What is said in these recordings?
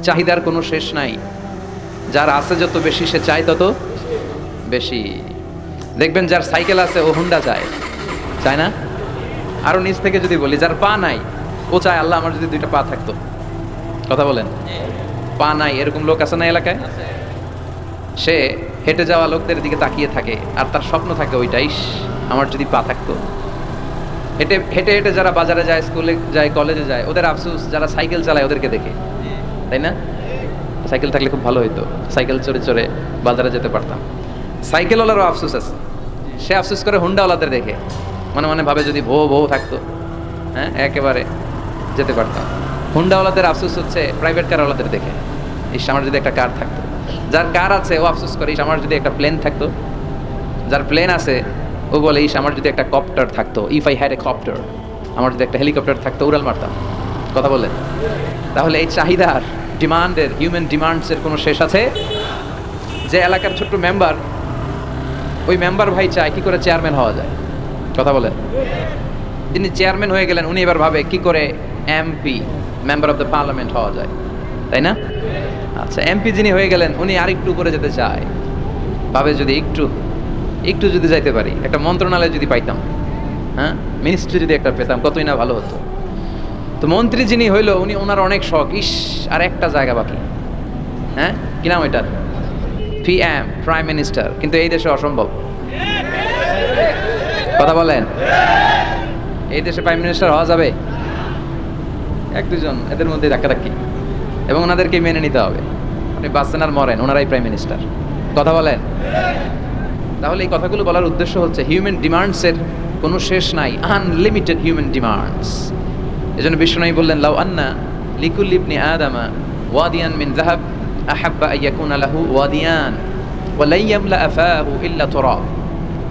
চাহিদার কোনো শেষ নাই। যার আছে যত বেশি সে চায় তত বেশি। দেখবেন যার সাইকেল আছে ও হুন্ডা চায়, চায় না? আরো নিচ থেকে যদি বলি, যার পা নাই ও চায় আল্লাহ আমার যদি দুইটা পা থাকতো। কথা বলেন, পা নাই এরকম লোক আছে না এলাকায়? সে হেঁটে যাওয়া লোকদের দিকে তাকিয়ে থাকে আর তার স্বপ্ন থাকে ওইটাই, আমার যদি পা থাকতো। হেঁটে হেঁটে হেঁটে যারা বাজারে যায়, স্কুলে যায়, কলেজে যায়, ওদের আফসোস যারা সাইকেল চালায় ওদেরকে দেখে, তাই না? সাইকেল থাকলে খুব ভালো হইতো, সাইকেল চড়ে চড়ে বাজারে যেতে পারতাম। সাইকেলওয়ালারও আফসোস আছে, সে আফসোস করে হুন্ডাওয়ালাদের দেখে, মনে মনে ভাবে যদি বউ থাকতো, হ্যাঁ একেবারে যেতে পারতাম। হুন্ডাওয়ালাদের আফসোস হচ্ছে প্রাইভেট কারওয়ালাদের দেখে, ইস আমার যদি একটা কার থাকতো। যার কার আছে ও আফসোস করে, ইস আমার যদি একটা প্লেন থাকতো। যার প্লেন আছে ও বলে, ইস আমার যদি একটা কপ্টার থাকতো, if I had a copter, আমার যদি একটা হেলিকপ্টার থাকতো উড়াল মারতাম। কথা বলেন, তাহলে এই চাহিদার, ডিমান্ডের, হিউম্যান ডিমান্ডসের কোনো শেষ আছে? যে এলাকার ছোট্ট মেম্বার, ওই মেম্বার ভাই চায় কি করে চেয়ারম্যান হওয়া যায়। কথা বলেন, তিনি চেয়ারম্যান হয়ে গেলেন, উনি এবার ভাবে কি করে MP, member of the parliament হওয়া যায়, তাই না? আচ্ছা, এমপি যিনি হয়ে গেলেন উনি আরেকটু করে যেতে চায়, ভাবে যদি একটু যদি যাইতে পারি, একটা মন্ত্রণালয় যদি পাইতাম, হ্যাঁ মিনিস্ট্রি যদি একটা পেতাম কতই না ভালো হতো। তো মন্ত্রী যিনি হইলো উনি, ওনার অনেক শখ, ইস আর একটা জায়গা বাকি, হ্যাঁ কি নাম ওইটার, পিএম, প্রাইম মিনিস্টার, কিন্তু এই দেশে অসম্ভব। কথা বলেন, এই দেশে প্রাইম মিনিস্টার হওয়া যাবে? এক দুজন এদের মধ্যে ধাক্কাধাক্কি, এবং ওনাদেরকে মেনে নিতে হবে। আপনি বাঁচেন আর মরেন, ওনারাই প্রাইম মিনিস্টার। কথা বলেন। তাহলে এই কথাগুলো বলার উদ্দেশ্য হচ্ছে হিউম্যান ডিমান্ডসের কোনো শেষ নাই, আনলিমিটেড হিউম্যান ডিমান্ডস। এজন্য বিশ্বনবী বললেন, লাউ আন্না লিকুল্লি ইবনি আদামা ওয়াদিয়ান মিন যাহাব আহাব্বা আইয়াকুনা লাহু ওয়াদিয়ান ওয়া লা ইয়ামলা আফাহু ইল্লা তুরাব।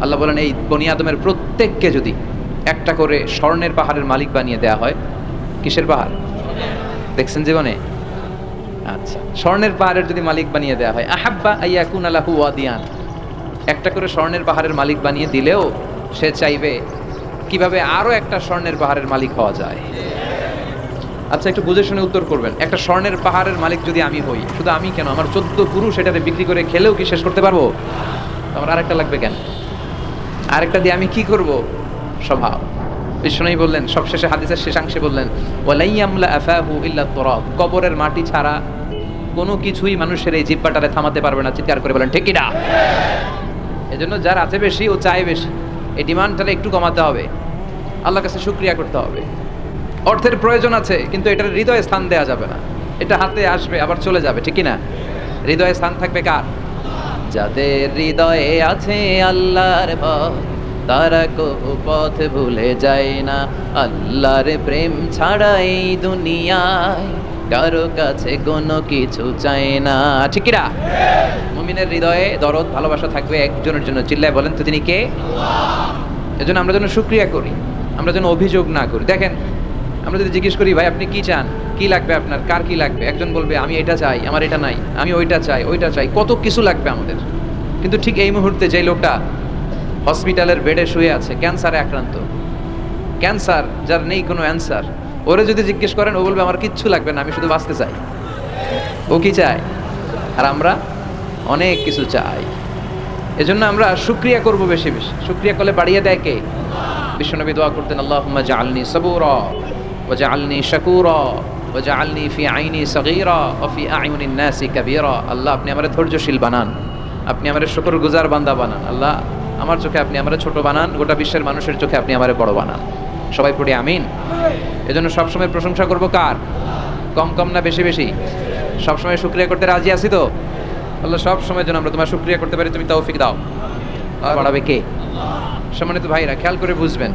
আল্লাহ বলেন, এই বনি আদমের প্রত্যেককে যদি একটা করে স্বর্ণের পাহাড়ের মালিক বানিয়ে দেয়া হয়। কিসের পাহাড় দেখছেন জীবনে? আচ্ছা, স্বর্ণের পাহাড়ের যদি মালিক বানিয়ে দেয়া হয়, আহাব্বা আইয়াকুনা লাহু ওয়াদিয়ান, একটা করে স্বর্ণের পাহাড়ের মালিক বানিয়ে দিলেও সে চাইবে কিভাবে আরো একটা স্বর্ণের পাহাড়ের মালিক হওয়া যায়। আচ্ছা, একটু বুঝে শুনে উত্তর করবেন। একটা স্বর্ণের পাহাড়ের মালিক যদি আমি হই, শুধু আমি কেন, আমার 14 পুরুষ এটাতে বিক্রি করে খেলেও কি শেষ করতে পারবো? আমার আরেকটা লাগবে কেন? আরেকটা দিয়ে আমি কি করব? স্বভাব। বিশ্বনবী বললেন, সবশেষে হাদিসের শেষাংশে বললেন, ওয়ালা ইয়ামলা আফাহু ইল্লা তুরাব, কবরের মাটি ছাড়া কোনো কিছুই মানুষের এই জিহ্বাটারে থামাতে পারবে না। চিৎকার করে বলেন ঠিক কি না? এজন্য যার আছে বেশি ও চায় বেশি, এই ডিমান্ডটা একটু কমাতে হবে, আল্লাহর কাছে শুকরিয়া করতে হবে। অর্থের প্রয়োজন আছে, কিন্তু এটার হৃদয়ে স্থান দেওয়া যাবে না। এটা হাতে আসবে আবার চলে যাবে, ঠিক কি না? হৃদয়ে স্থান থাকবে কার? যাদের হৃদয়ে আছে আল্লাহর ভয়, তারা কবু পথ ভুলে যায় না। আল্লাহর প্রেম ছাড়া এই দুনিয়ায় কারো কাছে কোনো কিছু চায় না, ঠিক কি না? মুমিনের হৃদয়ে দরদ, ভালোবাসা থাকবে একজনের জন্য। চিল্লায় বলেন তো তিনি কে? আল্লাহ। এজন্য আমরা যেন শুকরিয়া করি, আমরা যেন অভিযোগ না করি। দেখেন, আমরা যদি জিজ্ঞেস করি, ভাই আপনি কি চান, কি লাগবে আপনার, কার কি লাগবে, একজন বলবে আমি এটা চাই, আমার এটা নাই, আমি ওইটা চাই, কত কিছু লাগবে আমাদের। কিন্তু ঠিক এই মুহূর্তে যে লোকটা হসপিটালের বেডে শুয়ে আছে, ক্যান্সারে আক্রান্ত, ক্যান্সার যার নেই কোনো অ্যান্সার, ওরে যদি জিজ্ঞেস করেন ও বলবে আমার কিচ্ছু লাগবে না, আমি শুধু বাঁচতে চাই। ও কি চায়? আর আমরা অনেক কিছু চাই। এজন্য আমরা শুকরিয়া করব বেশি বেশি। শুকরিয়া করলে বাড়িয়ে দেয় কে? বিশ্বনবী দোয়া করতেন, আল্লাহুম্মা জাআলনি সাবুরা ওয়া জাআলনি শাকুরা ওয়া জাআলনি ফি আইনি সগীরা ওয়া ফি আয়ুনিন নাসি কাবীরা। আল্লাহ আপনি আমারে ধৈর্যশীল বানান, আপনি আমারে শুকরগুজার বান্দা বানান। আল্লাহ আমার চোখে আপনি আমারে ছোট বানান, গোটা বিশ্বের মানুষের চোখে আপনি আমারে বড় বানান। সবাই পড়ি আমিন। এজন্য সবসময় প্রশংসা করব কার? কম কম না বেশি বেশি? সবসময় শুকরিয়া করতে রাজি আছি তো? আল্লাহ সব সময় যেন আমরা তোমার শুকরিয়া করতে পারি, তুমি তৌফিক দাও। বাড়াবে কে? সম্মানিত ভাইরা, খেয়াল করে বুঝবেন,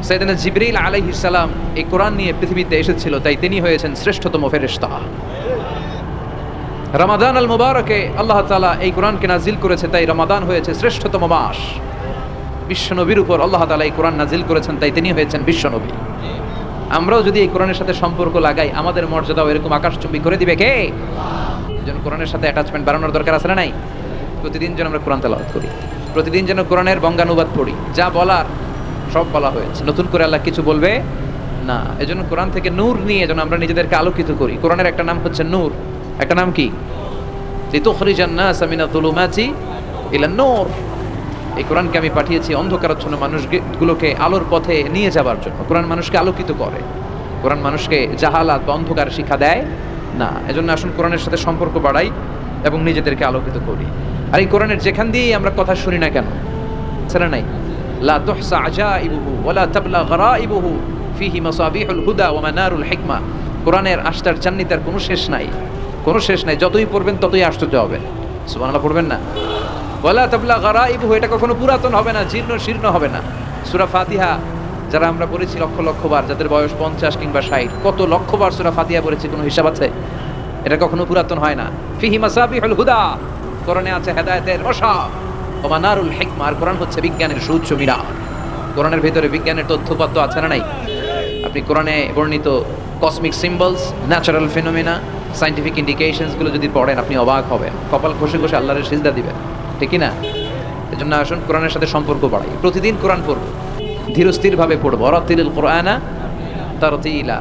সাইয়েদনা জিবরিল আলাইহিস সালাম এই কোরআন নিয়ে পৃথিবীতে এসেছিল, তাই তিনি হয়েছেন শ্রেষ্ঠতম ফেরেশতা। রমাদান আল মুবারকে আল্লাহ তাআলা এই কোরআনকে নাজিল করেছে, তাই রমাদান হয়েছে শ্রেষ্ঠতম মাস। বিশ্বনবীর উপর আল্লাহ তাআলা এই কোরআন নাজিল করেছেন, তাই তিনি হয়েছেন বিশ্বনবী। আমরাও যদি এই কোরআনের সাথে সম্পর্ক লাগাই, আমাদের মর্যাদাও এরকম আকাশচুম্বী করে দিবে কে? যেন কোরআনের সাথে অ্যাটাচমেন্ট বাড়ানোর দরকার আছে না নাই? প্রতিদিন যেন আমরা কোরআন তেলাওয়াত করি, প্রতিদিন যেন কোরআনের বঙ্গানুবাদ পড়ি, যা বলার সব বলা হয়েছে, নতুন করে আল্লাহ কিছু বলবে না। এজন্য কোরআন থেকে নূর নিয়ে যেন আমরা নিজেদেরকে আলোকিত করি। কোরআনের একটা নাম হচ্ছে নূর, একটা নাম কি? লিতুখরিজান নাসা মিনাজ যুলুমাতি ইলান নূর। এই কোরআনকে আমি পাঠিয়েছি অন্ধকারাচ্ছন্ন মানুষগুলোকে আলোর পথে নিয়ে যাবার জন্য। কোরআন মানুষকে আলোকিত করে, কোরআন মানুষকে জাহালাত বা অন্ধকার শিক্ষা দেয় না। এজন্য আসুন কোরআনের সাথে সম্পর্ক বাড়াই এবং নিজেদেরকে আলোকিত করি। আর এই কোরআনের যেখান দিয়েই আমরা কথা শুনি না কেন, ছেড়ে নাই, লা তুহসা আজাইবুহু ওয়ালা তাবলা গরাইবুহু ফিহি মাসাবিহুল হুদা ওয়া মানারুল হিকমা। কোরআনের আশ্চর্য জান্নিতার কোনো শেষ নাই, কোনো শেষ নাই। যতই পড়বেন ততই আশ্চর্য হবেন। সুবহানাল্লাহ পড়বেন না? ওয়ালা তাবলা গরাইবুহু, এটা কখনো পুরাতন হবে না, জীর্ণ শীর্ণ হবে না। সূরা ফাতিহা যারা আমরা পড়েছি লক্ষ লক্ষ বার, যাদের বয়স 50 কিংবা 60, কত লক্ষ বার সূরা ফাতিহা পড়েছি, কোনো হিসাব আছে? এটা কখনো পুরাতন হয় না। ফিহি মাসাবিহুল হুদা, কোরআনে আছে হেদায়েতের রশা, ওয়া মানারুল হিকমা, আর কোরআন হচ্ছে বিজ্ঞানের সুউচ্চ মিনার। কোরআনের ভিতরে বিজ্ঞানের তথ্যপত্র আছে না নাই? আপনি কোরআনে বর্ণিত cosmic symbols, natural ফিনোমেনা, scientific indications গুলো যদি পড়েন আপনি অবাক হবেন, কপাল ঘষে ঘষে আল্লাহর সিজদা দিবেন, ঠিক কি না? এজন্য আসুন কোরআনের সাথে সম্পর্ক বাড়াই, প্রতিদিন কোরআন পড়ব, ধীরস্থিরভাবে পড়ব। রাতিলিল কোরআনা তারতিলা।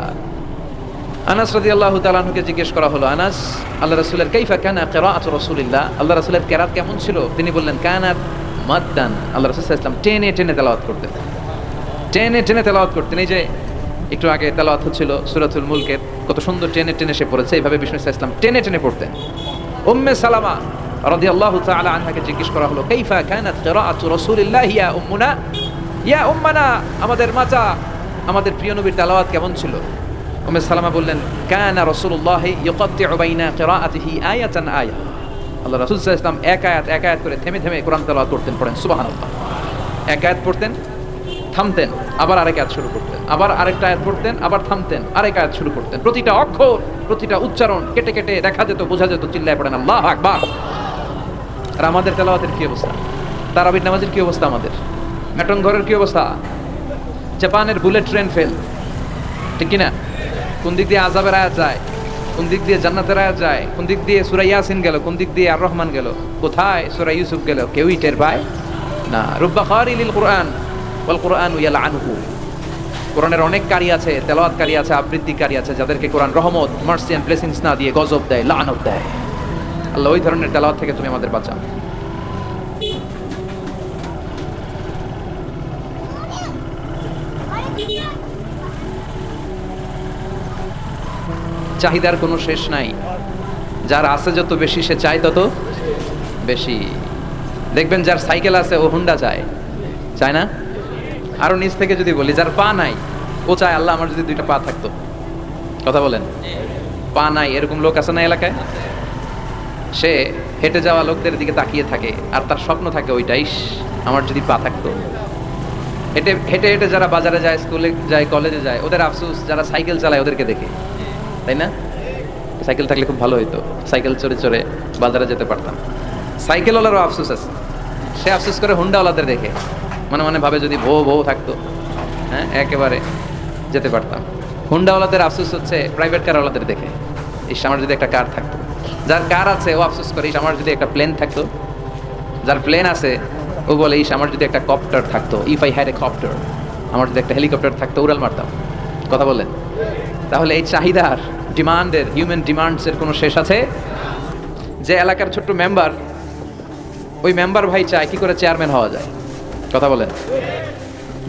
আনাস রাদিয়াল্লাহু তাআলা আনহুকে জিজ্ঞেস করা হলো, আনাস, আল্লাহ রাসূলের কাইফা কানা কিরাআতু রাসূলিল্লাহ, আল্লাহ রাসূলের কিরাত কেমন ছিল? তিনি বললেন কানাত মাদ্দান, আল্লাহ রাসূল সাল্লাল্লাহু আলাইহি ওয়াসাল্লাম টেনে টেনে তেলাওয়াত করতেন, টেনে টেনে তেলাওয়াত করতেন। এই যে একটু আগে তেলাওয়াত হচ্ছিল সূরাতুল মুলকের, কত সুন্দর টেনে টেনে সে পড়েছে। এইভাবে বিষ্ণু সাল্লাল্লাহু আলাইহি ওয়াসাল্লাম টেনে টেনে পড়তেন। উম্মে সালামা রাদিয়াল্লাহু তাআলা আনহাকে জিজ্ঞেস করা হলো, কাইফা কানাত কিরাআতু রাসূলিল্লাহ ইয়া উম্মুনা, ইয়া উম্মানা, আমাদের মাতা, আমাদের প্রিয় নবীর তেলাওয়াত কেমন ছিল? উম্মে সালামা বললেন, কানা রাসূলুল্লাহ ইউকাত্তিউ বাইনা কিরাআতিহি আয়াতান আয়া, আল্লাহ রাসূল সাল্লাল্লাহু আলাইহি ওয়াসাল্লাম এক আয়াত করে থেমে থেমে কোরআন তেলাওয়াত করতেন। পড়েন সুবহানাল্লাহ। এক আয়াত পড়তেন, থামতেন, আবার আরেক আয়াত শুরু করতেন, আবার আরেকটা আয়াত পড়তেন, আবার থামতেন, আরেক আয়াত শুরু করতেন। প্রতিটা অক্ষর, প্রতিটা উচ্চারণ কেটে কেটে দেখা যেত, বোঝা যেত। চিল্লায় পড়েন আল্লাহু আকবার। আর আমাদের তেলাওয়াতের কি অবস্থা? তারাবির নামাজের কি অবস্থা? আমাদের মেটন ঘরের কি অবস্থা? জাপানের বুলেট ট্রেন ফেল, ঠিক কি না? কোন দিক দিয়ে আযাবের আয়াত যায়, কোন দিক দিয়ে জান্নাতের আয়াত যায়, কোন দিক দিয়ে সূরা ইয়াসিন গেল, কোন দিক দিয়ে আর রহমান গেল, কোথায় সূরা ইউসুফ গেল, কেউই টের পায় না। রুব্বা কারিলিল কুরআন ওয়াল কুরআনু ইয়ালআনহু, কোরআনের অনেক কারি আছে, তেলাওয়াতকারী আছে, আবৃত্তিকারী আছে, যাদেরকে কোরআন রহমত, মার্সি এন্ড ব্লেসিংস না দিয়ে গজব দেয়, লানত দেয়। আল্লাহ ওই ধরনের তেলাওয়াত থেকে তুমি আমাদের বাঁচাও। চাহিদার কোনো শেষ নাই, যার আছে যত বেশি সে চায় তত বেশি। দেখবেন যার সাইকেল আছে ও হুন্ডা চায়, চায় না? আরো নিচ থেকে যদি বলি, যার পা নাই ও চায় আল্লাহ আমার যদি দুইটা পা থাকতো। কথা বলেন, পা নাই এরকম লোক আছে না এলাকায়? সে হেঁটে যাওয়া লোকদের দিকে তাকিয়ে থাকে আর তার স্বপ্ন থাকে ওইটাই, আমার যদি পা থাকতো। হেঁটে হেঁটে হেঁটে যারা বাজারে যায়, স্কুলে যায়, কলেজে যায়, ওদের আফসোস যারা সাইকেল চালায় ওদেরকে দেখে, তাই না? সাইকেল থাকলে খুব ভালো হইতো, সাইকেল চড়ে চড়ে বাজারে যেতে পারতাম। সাইকেলওয়ালারও আফসোস আছে, সে আফসোস করে হুন্ডাওয়ালাদের দেখে, মনে মনে ভাবে যদি বউ থাকতো, হ্যাঁ একেবারে যেতে পারতাম। হুন্ডাওয়ালাদের আফসোস হচ্ছে প্রাইভেট কারওয়ালাদের দেখে, ইস আমার যদি একটা কার থাকতো। যার কার আছে ও আফসোস করে, ইস আমার যদি একটা প্লেন থাকতো। যার প্লেন আছে ও বলে, ইস আমার যদি একটা কপ্টার থাকতো, if I had a copter, আমার যদি একটা হেলিকপ্টার থাকতো উড়াল মারতাম। কথা বলেন। তাহলে এই চাহিদার, ডিমান্ডের, হিউম্যান ডিমান্ডসের কোনো শেষ আছে? যে এলাকার ছোট্ট মেম্বার, ওই মেম্বার ভাই চায় কি করে চেয়ারম্যান হওয়া যায়। কথা বলেন।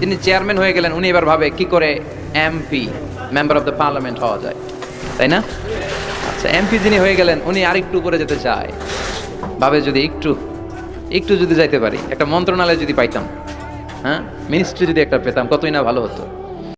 তিনি চেয়ারম্যান হয়ে গেলেন, উনি এবার ভাবে কি করে MP, member of the parliament হওয়া যায়, তাই না? আচ্ছা, এমপি যিনি হয়ে গেলেন উনি আরেকটু করে যেতে চায়, ভাবে যদি একটু যদি যাইতে পারি, একটা মন্ত্রণালয় যদি পাইতাম, হ্যাঁ মিনিস্ট্রি যদি একটা পেতাম, কতই না ভালো হতো।